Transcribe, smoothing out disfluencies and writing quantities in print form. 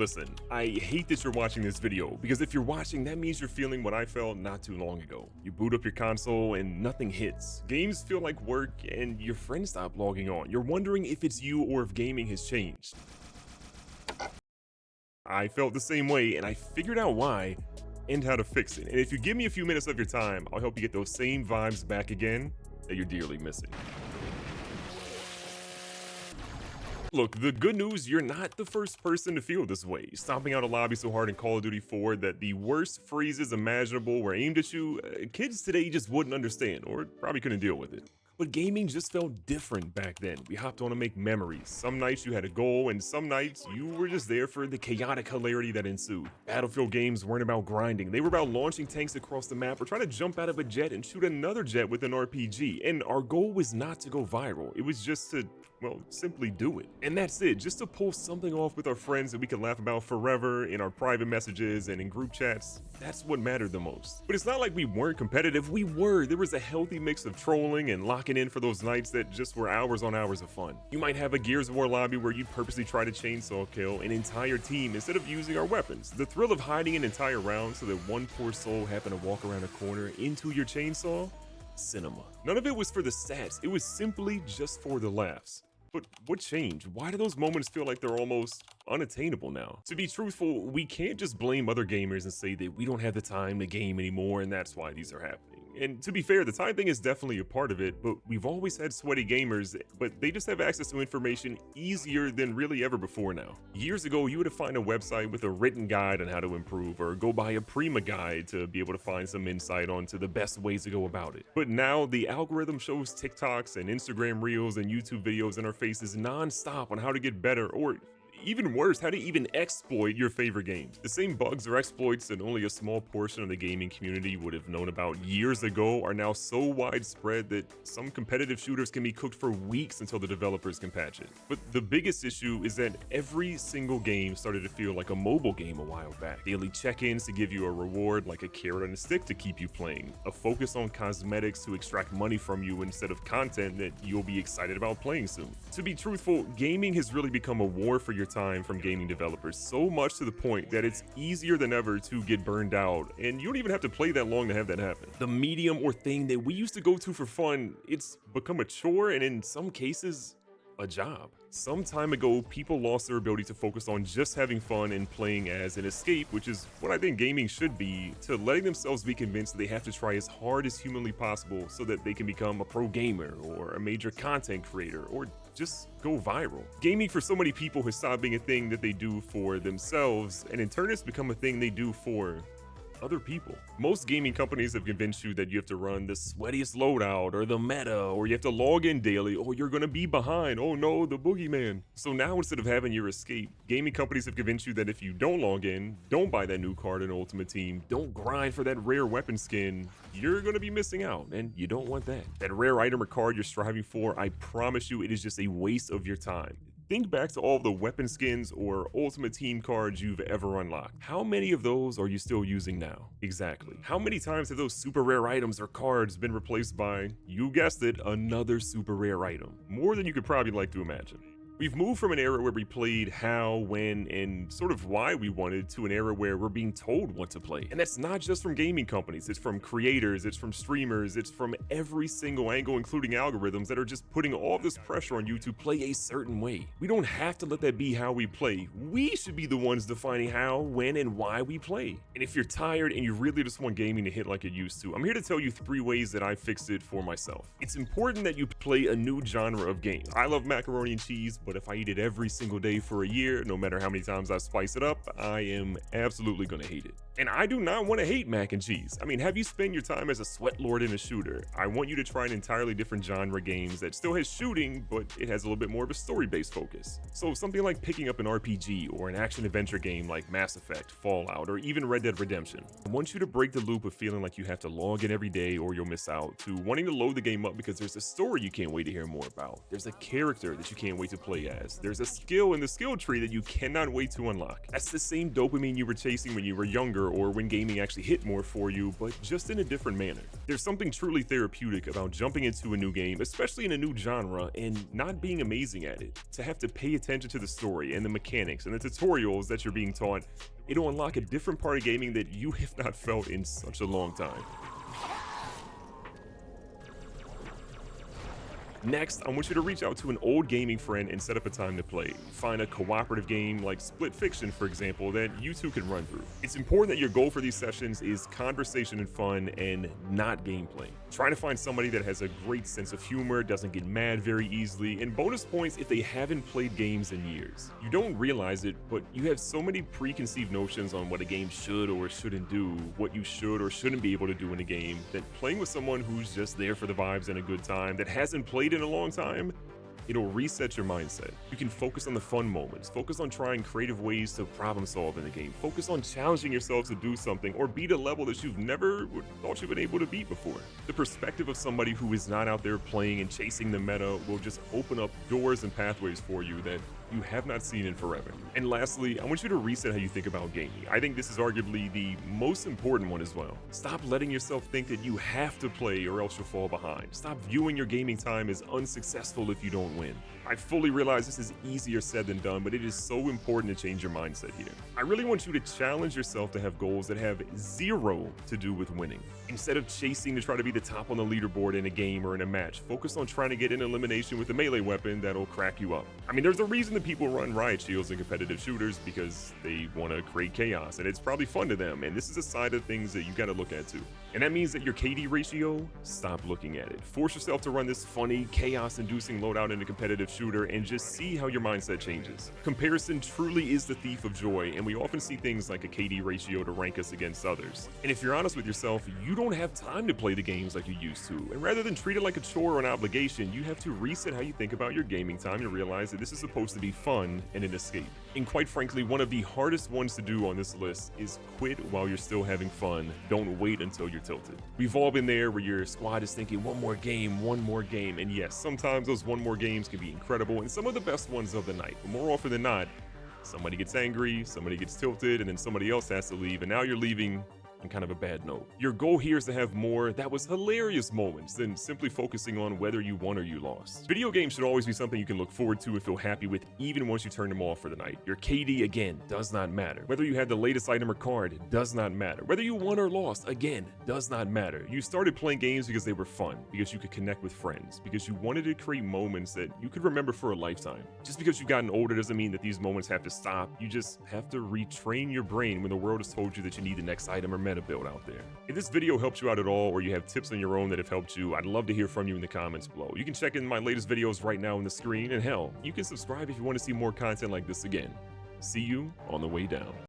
Listen, I hate that you're watching this video, because if you're watching, that means you're feeling what I felt not too long ago. You boot up your console and nothing hits. Games feel like work and your friends stop logging on. You're wondering if it's you or if gaming has changed. I felt the same way and I figured out why and how to fix it. And if you give me a few minutes of your time, I'll help you get those same vibes back again that you're dearly missing. Look, the good news, you're not the first person to feel this way. Stomping out a lobby so hard in Call of Duty 4 that the worst phrases imaginable were aimed at you, kids today just wouldn't understand or probably couldn't deal with it. But gaming just felt different back then. We hopped on to make memories. Some nights you had a goal, and some nights you were just there for the chaotic hilarity that ensued. Battlefield games weren't about grinding. They were about launching tanks across the map or trying to jump out of a jet and shoot another jet with an RPG. And our goal was not to go viral. It was just to, well, simply do it. And that's it, just to pull something off with our friends that we could laugh about forever in our private messages and in group chats. That's what mattered the most. But it's not like we weren't competitive. We were. There was a healthy mix of trolling and locking in for those nights that just were hours on hours of fun. You might have a Gears of War lobby where you'd purposely try to chainsaw kill an entire team instead of using our weapons. The thrill of hiding an entire round so that one poor soul happened to walk around a corner into your chainsaw? Cinema. None of it was for the stats. It was simply just for the laughs. But what changed? Why do those moments feel like they're almost unattainable now? To be truthful, we can't just blame other gamers and say that we don't have the time to game anymore and that's why these are happening. And to be fair, the time thing is definitely a part of it, but we've always had sweaty gamers, but they just have access to information easier than really ever before now. Years ago, you would have found a website with a written guide on how to improve, or go buy a Prima guide to be able to find some insight onto the best ways to go about it. But now the algorithm shows TikToks and Instagram Reels and YouTube videos in our faces non-stop on how to get better, or even worse, how to even exploit your favorite games. The same bugs or exploits that only a small portion of the gaming community would have known about years ago are now so widespread that some competitive shooters can be cooked for weeks until the developers can patch it. But the biggest issue is that every single game started to feel like a mobile game a while back. Daily check-ins to give you a reward like a carrot on a stick to keep you playing. A focus on cosmetics to extract money from you instead of content that you'll be excited about playing soon. To be truthful, gaming has really become a war for your time from gaming developers, so much to the point that it's easier than ever to get burned out, and you don't even have to play that long to have that happen. The medium or thing that we used to go to for fun, it's become a chore and in some cases, a job. Some time ago, people lost their ability to focus on just having fun and playing as an escape, which is what I think gaming should be, to letting themselves be convinced that they have to try as hard as humanly possible so that they can become a pro gamer or a major content creator or just go viral. Gaming for so many people has stopped being a thing that they do for themselves, and in turn it's become a thing they do for other people. Most gaming companies have convinced you that you have to run the sweatiest loadout or the meta, or you have to log in daily, or you're gonna be behind. Oh no, the boogeyman. So now instead of having your escape, gaming companies have convinced you that if you don't log in, don't buy that new card in Ultimate Team, don't grind for that rare weapon skin, you're gonna be missing out, and you don't want that. That rare item or card you're striving for, I promise you it is just a waste of your time. Think back to all the weapon skins or Ultimate Team cards you've ever unlocked. How many of those are you still using now? Exactly. How many times have those super rare items or cards been replaced by, you guessed it, another super rare item? More than you could probably like to imagine. We've moved from an era where we played how, when, and sort of why we wanted to an era where we're being told what to play. And that's not just from gaming companies, it's from creators, it's from streamers, it's from every single angle, including algorithms that are just putting all this pressure on you to play a certain way. We don't have to let that be how we play. We should be the ones defining how, when, and why we play. And if you're tired and you really just want gaming to hit like it used to, I'm here to tell you 3 ways that I fixed it for myself. It's important that you play a new genre of games. I love macaroni and cheese, but if I eat it every single day for a year, no matter how many times I spice it up, I am absolutely gonna hate it. And I do not want to hate mac and cheese. I mean, have you spent your time as a sweat lord in a shooter? I want you to try an entirely different genre games that still has shooting, but it has a little bit more of a story-based focus. So something like picking up an RPG or an action-adventure game like Mass Effect, Fallout, or even Red Dead Redemption. I want you to break the loop of feeling like you have to log in every day or you'll miss out, to wanting to load the game up because there's a story you can't wait to hear more about. There's a character that you can't wait to play as. There's a skill in the skill tree that you cannot wait to unlock. That's the same dopamine you were chasing when you were younger or when gaming actually hit more for you, but just in a different manner. There's something truly therapeutic about jumping into a new game, especially in a new genre, and not being amazing at it. To have to pay attention to the story and the mechanics and the tutorials that you're being taught, it'll unlock a different part of gaming that you have not felt in such a long time. Next, I want you to reach out to an old gaming friend and set up a time to play. Find a cooperative game like Split Fiction, for example, that you two can run through. It's important that your goal for these sessions is conversation and fun and not gameplay. Try to find somebody that has a great sense of humor, doesn't get mad very easily, and bonus points if they haven't played games in years. You don't realize it, but you have so many preconceived notions on what a game should or shouldn't do, what you should or shouldn't be able to do in a game, that playing with someone who's just there for the vibes and a good time, that hasn't played in a long time, it'll reset your mindset. You can focus on the fun moments, focus on trying creative ways to problem solve in the game, focus on challenging yourself to do something or beat a level that you've never thought you've been able to beat before. The perspective of somebody who is not out there playing and chasing the meta will just open up doors and pathways for you that you have not seen in forever. And lastly, I want you to reset how you think about gaming. I think this is arguably the most important one as well. Stop letting yourself think that you have to play or else you'll fall behind. Stop viewing your gaming time as unsuccessful if you don't win. I fully realize this is easier said than done, but it is so important to change your mindset here. I really want you to challenge yourself to have goals that have zero to do with winning. Instead of chasing to try to be the top on the leaderboard in a game or in a match, focus on trying to get an elimination with a melee weapon that'll crack you up. I mean, there's a reason that people run riot shields in competitive shooters, because they want to create chaos, and it's probably fun to them, and this is a side of things that you got to look at too. And that means that your KD ratio, stop looking at it. Force yourself to run this funny, chaos-inducing loadout in a competitive shooter and just see how your mindset changes. Comparison truly is the thief of joy, and we often see things like a KD ratio to rank us against others. And if you're honest with yourself, you don't have time to play the games like you used to, and rather than treat it like a chore or an obligation, you have to reset how you think about your gaming time and realize that this is supposed to be fun and an escape. And quite frankly, one of the hardest ones to do on this list is quit while you're still having fun. Don't wait until you're tilted. We've all been there where your squad is thinking one more game, and yes, sometimes those one more games can be incredible and some of the best ones of the night, but more often than not, somebody gets angry, somebody gets tilted, and then somebody else has to leave, and now you're leaving on kind of a bad note. Your goal here is to have more "that was hilarious" moments than simply focusing on whether you won or you lost. Video games should always be something you can look forward to and feel happy with even once you turn them off for the night. Your KD, again, does not matter. Whether you had the latest item or card, does not matter. Whether you won or lost, again, does not matter. You started playing games because they were fun, because you could connect with friends, because you wanted to create moments that you could remember for a lifetime. Just because you've gotten older doesn't mean that these moments have to stop. You just have to retrain your brain when the world has told you that you need the next item or meta build out there. If this video helps you out at all, or you have tips on your own that have helped you, I'd love to hear from you in the comments below. You can check in my latest videos right now on the screen, and hell, you can subscribe if you want to see more content like this again. See you on the way down.